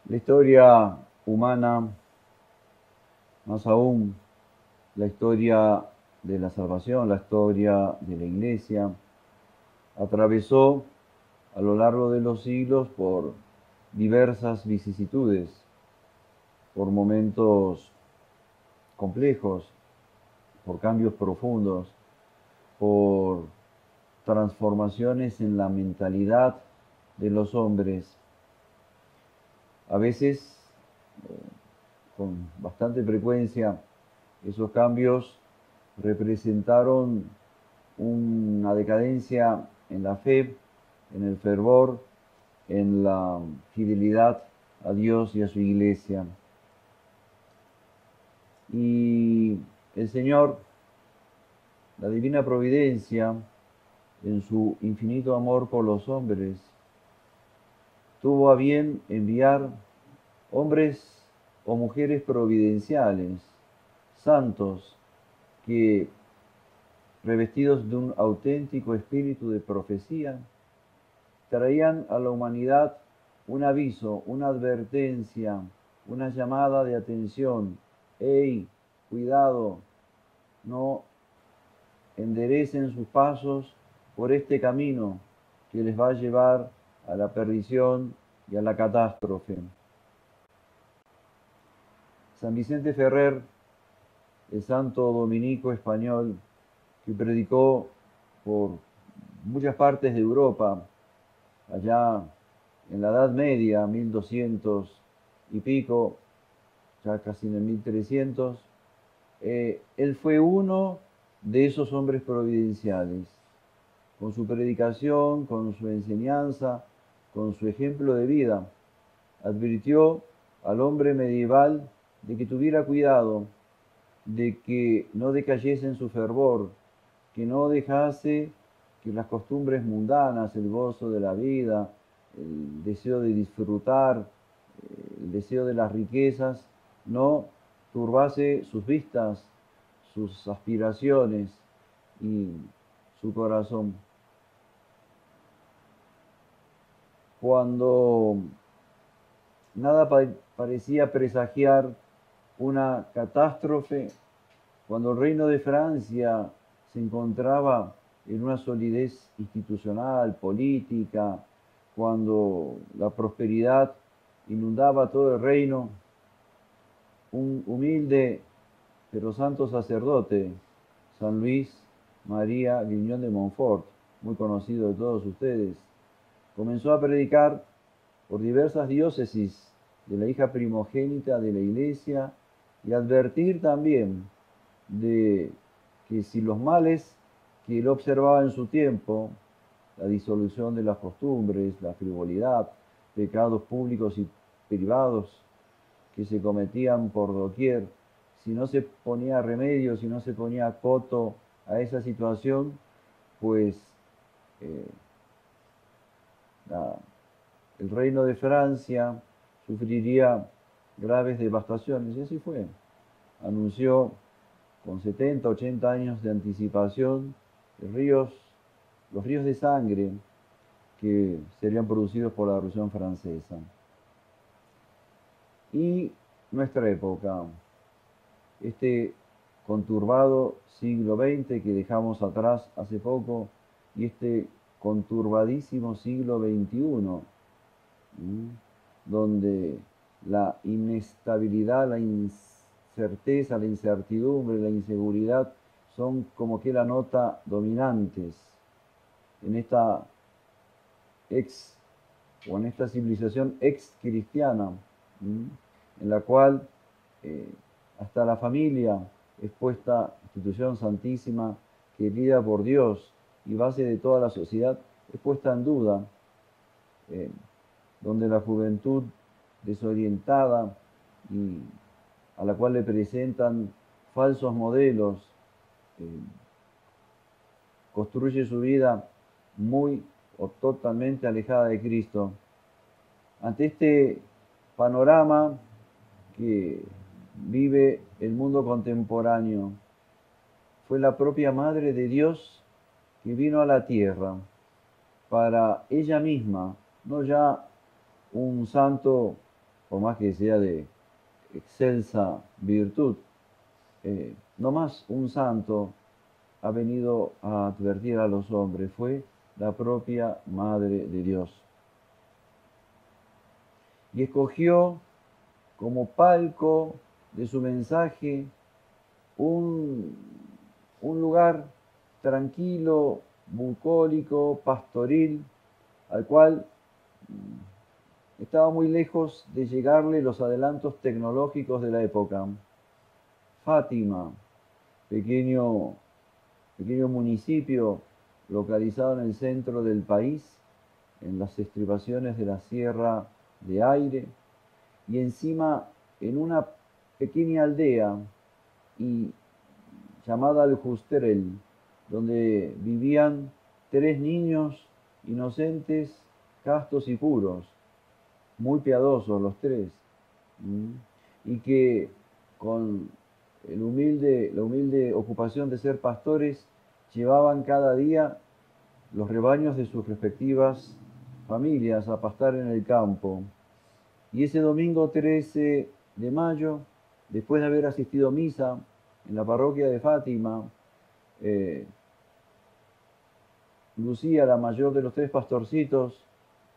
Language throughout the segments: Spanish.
La historia humana, más aún la historia de la salvación, la historia de la Iglesia, atravesó a lo largo de los siglos por diversas vicisitudes, por momentos complejos, por cambios profundos, por transformaciones en la mentalidad de los hombres. A veces, con bastante frecuencia, esos cambios representaron una decadencia en la fe, en el fervor, en la fidelidad a Dios y a su iglesia. Y el Señor, la divina providencia, en su infinito amor por los hombres, tuvo a bien enviar hombres o mujeres providenciales, santos, que, revestidos de un auténtico espíritu de profecía, traían a la humanidad un aviso, una advertencia, una llamada de atención. ¡Ey! Cuidado, no enderecen sus pasos por este camino que les va a llevar a la perdición y a la catástrofe. San Vicente Ferrer, el santo dominico español, que predicó por muchas partes de Europa, allá en la Edad Media, 1200 y pico, ya casi en el 1300, él fue uno de esos hombres providenciales. Con su predicación, con su enseñanza, con su ejemplo de vida, advirtió al hombre medieval de que tuviera cuidado, de que no decayese en su fervor, que no dejase que las costumbres mundanas, el gozo de la vida, el deseo de disfrutar, el deseo de las riquezas, no turbase sus vistas, sus aspiraciones y su corazón. Cuando nada parecía presagiar una catástrofe, cuando el reino de Francia se encontraba en una solidez institucional, política, cuando la prosperidad inundaba todo el reino, un humilde pero santo sacerdote, San Luis María Grignion de Montfort, muy conocido de todos ustedes, comenzó a predicar por diversas diócesis de la hija primogénita de la Iglesia y advertir también de que si los males que él observaba en su tiempo, la disolución de las costumbres, la frivolidad, pecados públicos y privados que se cometían por doquier, si no se ponía remedio, si no se ponía coto a esa situación, pues eh, la, el reino de Francia sufriría graves devastaciones. Y así fue. Anunció con 70, 80 años de anticipación los ríos de sangre que serían producidos por la Revolución Francesa. Y nuestra época, este conturbado siglo XX que dejamos atrás hace poco y este conturbadísimo siglo XXI, donde la inestabilidad, la incerteza, la incertidumbre, la inseguridad son como que la nota dominantes en esta ex o en esta civilización ex cristiana, en la cual eh, hasta la familia es puesta, institución santísima, querida por Dios y base de toda la sociedad, es puesta en duda, eh, donde la juventud desorientada y a la cual le presentan falsos modelos, eh, construye su vida muy o totalmente alejada de Cristo. Ante este panorama que vive el mundo contemporáneo, fue la propia Madre de Dios que vino a la tierra para ella misma, no ya un santo por más que sea de excelsa virtud, no más un santo ha venido a advertir a los hombres, fue la propia Madre de Dios. Y escogió como palco de su mensaje un, un lugar tranquilo, bucólico, pastoril, al cual estaba muy lejos de llegarle los adelantos tecnológicos de la época. Fátima, pequeño, pequeño municipio localizado en el centro del país, en las estribaciones de la Sierra de Aire, y encima en una pequeña aldea y llamada Aljustrel, donde vivían 3 niños inocentes, castos y puros, muy piadosos los tres, y que con la humilde ocupación de ser pastores llevaban cada día los rebaños de sus respectivas familias a pastar en el campo. Y ese domingo 13 de mayo, después de haber asistido a misa en la parroquia de Fátima, Lucía, la mayor de los tres pastorcitos,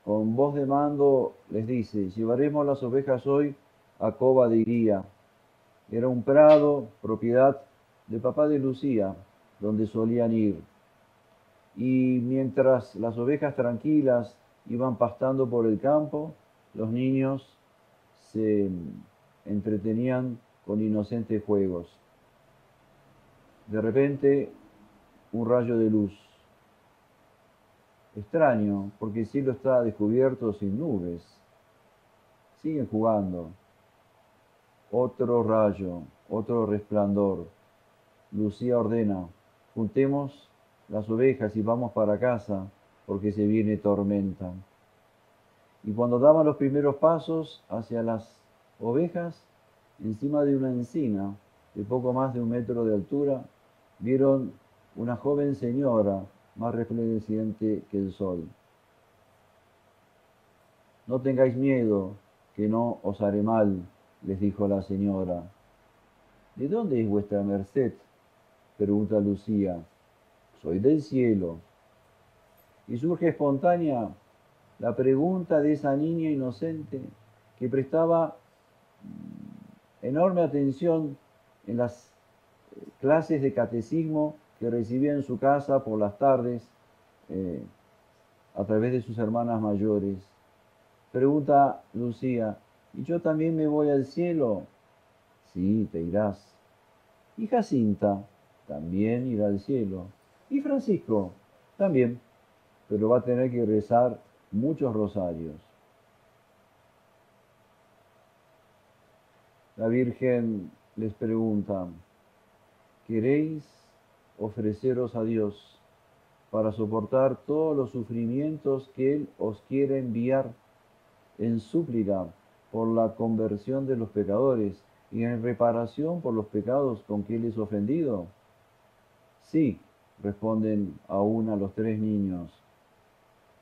con voz de mando les dice: llevaremos las ovejas hoy a Cova de Iría. Era un prado, propiedad del papá de Lucía, donde solían ir. Y mientras las ovejas tranquilas iban pastando por el campo, los niños se entretenían con inocentes juegos. De repente, un rayo de luz. Extraño, porque el cielo está descubierto sin nubes. Siguen jugando. Otro rayo, otro resplandor. Lucía ordena: juntemos las ovejas y vamos para casa, porque se viene tormenta. Y cuando daban los primeros pasos hacia las ovejas, encima de una encina de poco más de 1 metro de altura, vieron una joven señora más resplandeciente que el sol. No tengáis miedo, que no os haré mal, les dijo la señora. ¿De dónde es vuestra merced?, pregunta Lucía. Soy del cielo. Y surge espontánea la pregunta de esa niña inocente que prestaba enorme atención en las clases de catecismo que recibía en su casa por las tardes a través de sus hermanas mayores. Pregunta Lucía: ¿y yo también me voy al cielo? Sí, te irás. ¿Y Jacinta? También irá al cielo. ¿Y Francisco? También, pero va a tener que rezar muchos rosarios. La Virgen les pregunta: ¿queréis ofreceros a Dios para soportar todos los sufrimientos que Él os quiere enviar en súplica por la conversión de los pecadores y en reparación por los pecados con que Él es ofendido? Sí, responden a una los 3 niños.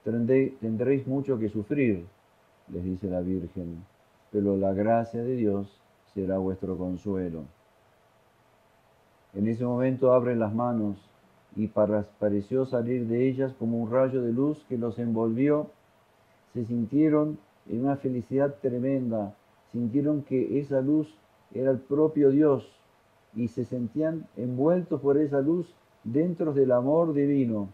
Tendréis mucho que sufrir, les dice la Virgen, pero la gracia de Dios será vuestro consuelo. En ese momento abren las manos y pareció salir de ellas como un rayo de luz que los envolvió. Se sintieron en una felicidad tremenda, sintieron que esa luz era el propio Dios y se sentían envueltos por esa luz dentro del amor divino.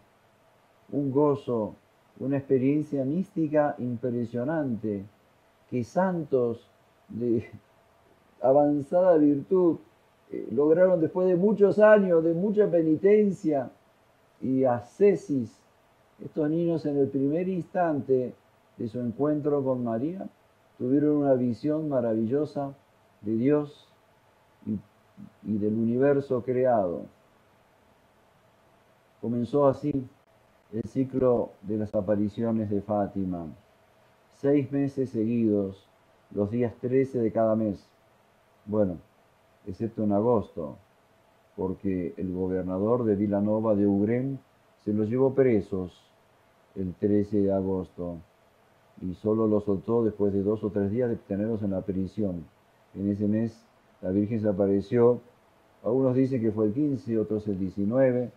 Un gozo, una experiencia mística impresionante, que santos de avanzada virtud lograron después de muchos años, de mucha penitencia y ascesis. Estos niños, en el primer instante de su encuentro con María, tuvieron una visión maravillosa de Dios y del universo creado. Comenzó así el ciclo de las apariciones de Fátima. 6 meses seguidos, los días 13 de cada mes. Bueno, excepto en agosto, porque el gobernador de Vilanova de Ugrén se los llevó presos el 13 de agosto. y solo los soltó después de 2 o 3 días de tenerlos en la prisión. En ese mes la Virgen se apareció, algunos dicen que fue el 15, otros el 19,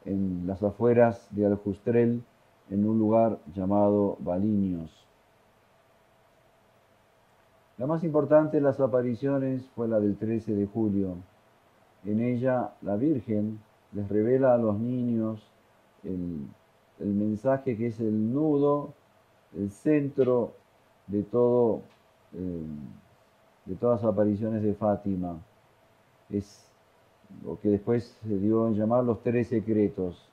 en las afueras de Aljustrel, en un lugar llamado Baliños. La más importante de las apariciones fue la del 13 de julio. En ella la Virgen les revela a los niños el mensaje que es el nudo, el centro de todo, eh, de todas las apariciones de Fátima. Es lo que después se dio en llamar los 3 secretos.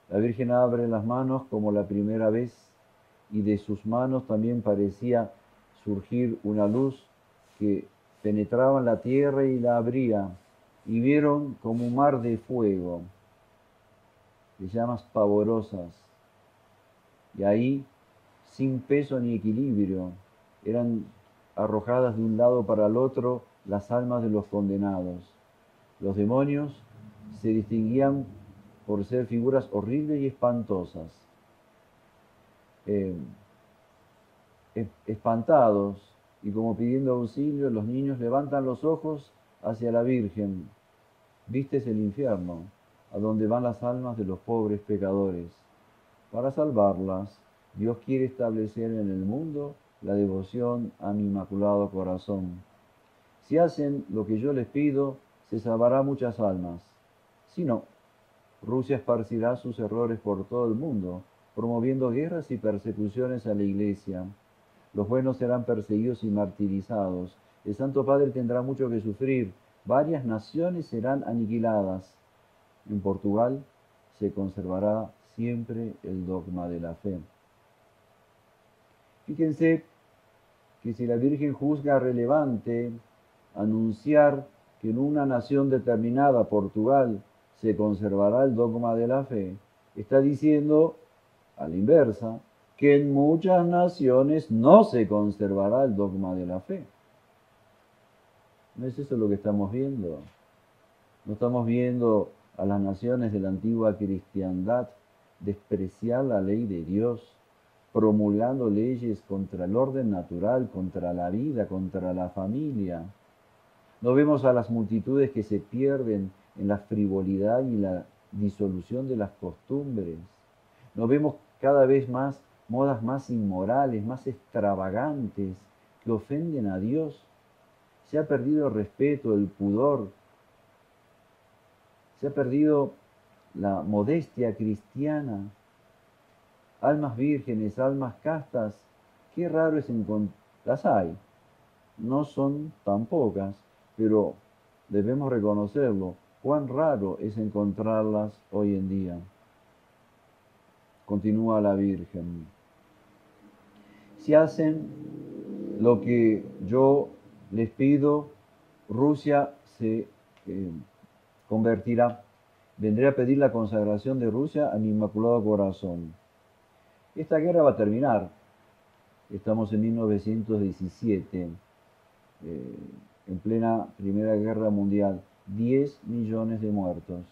La Virgen abre las manos como la primera vez y de sus manos también parecía surgir una luz que penetraba en la tierra y la abría, y vieron como un mar de fuego, de llamas pavorosas, y ahí, sin peso ni equilibrio, eran arrojadas de un lado para el otro las almas de los condenados. Los demonios se distinguían por ser figuras horribles y espantosas. Espantados y como pidiendo auxilio, los niños levantan los ojos hacia la Virgen. Vistes el infierno, a donde van las almas de los pobres pecadores. Para salvarlas, Dios quiere establecer en el mundo la devoción a mi Inmaculado Corazón. Si hacen lo que yo les pido, se salvará muchas almas. Si no, Rusia esparcirá sus errores por todo el mundo, promoviendo guerras y persecuciones a la Iglesia. Los buenos serán perseguidos y martirizados. El Santo Padre tendrá mucho que sufrir. Varias naciones serán aniquiladas. En Portugal se conservará siempre el dogma de la fe. Fíjense que si la Virgen juzga relevante anunciar que en una nación determinada, Portugal, se conservará el dogma de la fe, está diciendo, a la inversa, que en muchas naciones no se conservará el dogma de la fe. ¿No es eso lo que estamos viendo? ¿No estamos viendo a las naciones de la antigua cristiandad despreciar la ley de Dios, promulgando leyes contra el orden natural, contra la vida, contra la familia? ¿No vemos a las multitudes que se pierden en la frivolidad y la disolución de las costumbres? ¿No vemos cada vez más modas más inmorales, más extravagantes, que ofenden a Dios? Se ha perdido el respeto, el pudor, se ha perdido la modestia cristiana. Almas vírgenes, almas castas, qué raro es encontrar. Las hay, no son tan pocas, pero debemos reconocerlo, cuán raro es encontrarlas hoy en día. Continúa la Virgen. Si hacen lo que yo les pido, Rusia se convertirá. Vendré a pedir la consagración de Rusia a mi Inmaculado Corazón. Esta guerra va a terminar. Estamos en 1917, en plena Primera Guerra Mundial. 10 millones de muertos.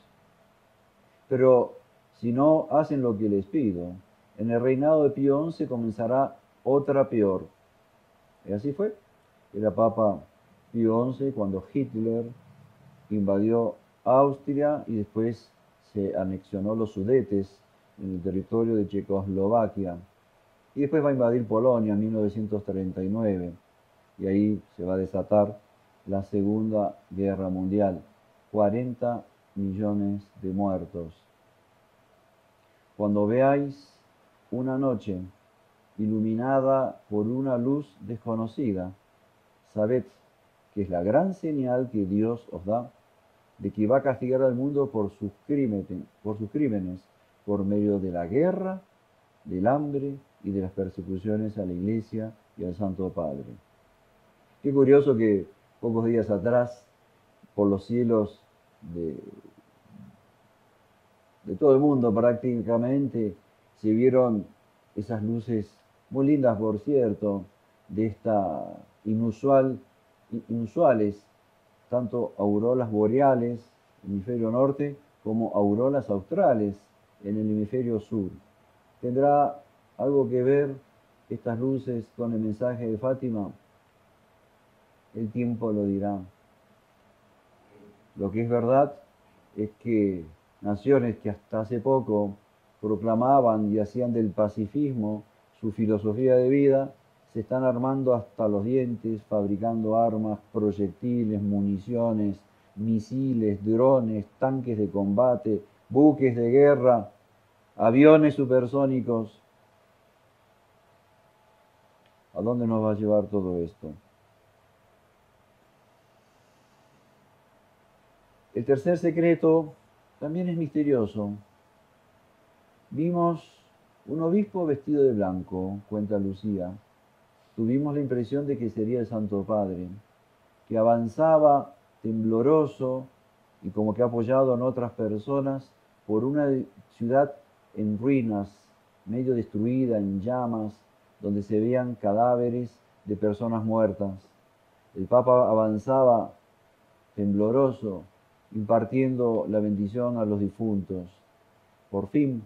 Pero si no hacen lo que les pido, en el reinado de Pío XI comenzará otra peor. Y así fue. Era Papa Pío XI cuando Hitler invadió Austria y después se anexionó los Sudetes en el territorio de Checoslovaquia. Y después va a invadir Polonia en 1939. Y ahí se va a desatar la Segunda Guerra Mundial. 40 millones de muertos. Cuando veáis una noche iluminada por una luz desconocida, sabed que es la gran señal que Dios os da de que va a castigar al mundo por sus crímenes, por medio de la guerra, del hambre y de las persecuciones a la Iglesia y al Santo Padre. Qué curioso que pocos días atrás, por los cielos de todo el mundo prácticamente, se vieron esas luces muy lindas, por cierto, de esta inusuales, tanto auroras boreales en el hemisferio norte como auroras australes en el hemisferio sur. ¿Tendrá algo que ver estas luces con el mensaje de Fátima, el tiempo lo dirá. Lo que es verdad es que naciones que hasta hace poco proclamaban y hacían del pacifismo su filosofía de vida, se están armando hasta los dientes, fabricando armas, proyectiles, municiones, misiles, drones, tanques de combate, buques de guerra, aviones supersónicos. ¿A dónde nos va a llevar todo esto? El tercer secreto también es misterioso. Vimos un obispo vestido de blanco, cuenta Lucía. Tuvimos la impresión de que sería el Santo Padre, que avanzaba tembloroso y como que apoyado en otras personas por una ciudad en ruinas, medio destruida, en llamas, donde se veían cadáveres de personas muertas. El Papa avanzaba tembloroso, impartiendo la bendición a los difuntos. Por fin,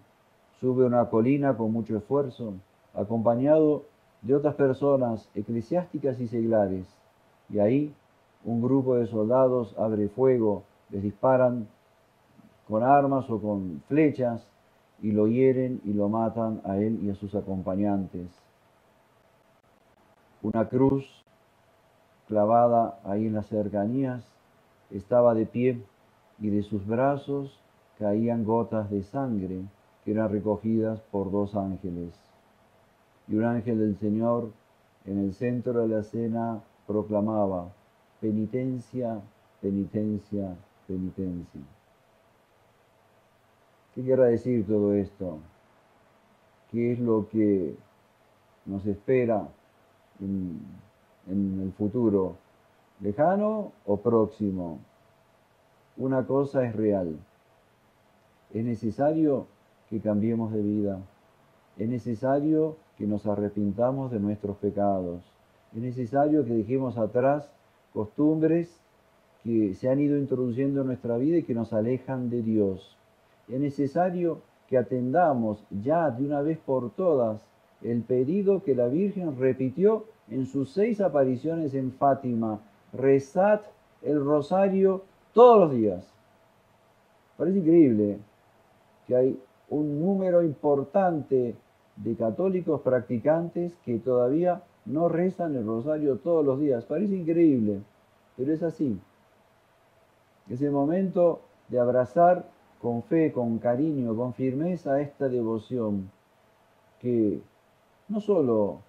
sube una colina con mucho esfuerzo, acompañado de otras personas eclesiásticas y seglares. Y ahí un grupo de soldados abre fuego, les disparan con armas o con flechas y lo hieren y lo matan a él y a sus acompañantes. Una cruz clavada ahí en las cercanías estaba de pie y de sus brazos caían gotas de sangre que eran recogidas por dos ángeles. Y un ángel del Señor en el centro de la escena proclamaba: penitencia, penitencia, penitencia. ¿Qué quiere decir todo esto? ¿Qué es lo que nos espera en, en el futuro? ¿Lejano o próximo? Una cosa es real. Es necesario que cambiemos de vida. Es necesario que nos arrepintamos de nuestros pecados. Es necesario que dejemos atrás costumbres que se han ido introduciendo en nuestra vida y que nos alejan de Dios. Es necesario que atendamos ya de una vez por todas el pedido que la Virgen repitió en sus 6 apariciones en Fátima: rezad el rosario todos los días. Parece increíble que hay un número importante de católicos practicantes que todavía no rezan el rosario todos los días. Parece increíble, pero es así. Es el momento de abrazar con fe, con cariño, con firmeza esta devoción que no solo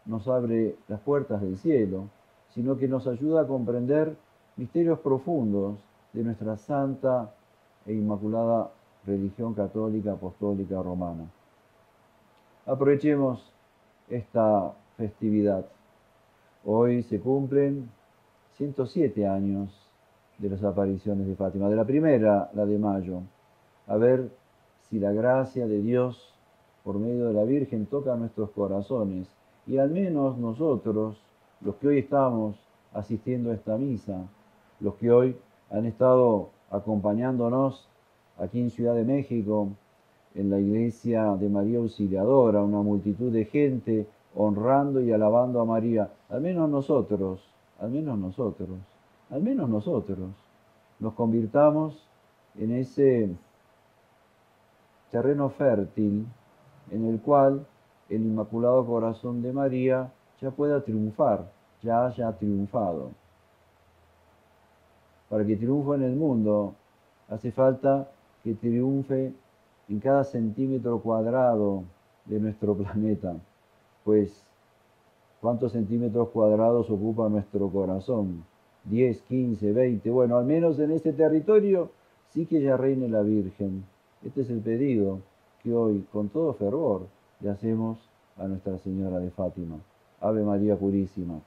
nos abre las puertas del cielo, sino que nos ayuda a comprender misterios profundos de nuestra santa e inmaculada religión católica, apostólica, romana. Aprovechemos esta festividad. Hoy se cumplen 107 años de las apariciones de Fátima, de la primera, la de mayo. A ver si la gracia de Dios por medio de la Virgen toca nuestros corazones y al menos nosotros, los que hoy estamos asistiendo a esta misa, los que hoy han estado acompañándonos aquí en Ciudad de México, en la iglesia de María Auxiliadora, una multitud de gente honrando y alabando a María, al menos nosotros, al menos nosotros, al menos nosotros, nos convirtamos en ese terreno fértil en el cual el Inmaculado Corazón de María ya pueda triunfar, ya haya triunfado. Para que triunfe en el mundo, hace falta que triunfe en cada centímetro cuadrado de nuestro planeta, pues ¿cuántos centímetros cuadrados ocupa nuestro corazón? 10, 15, 20, bueno, al menos en este territorio sí que ya reine la Virgen. Este es el pedido que hoy, con todo fervor, le hacemos a Nuestra Señora de Fátima. Ave María Purísima.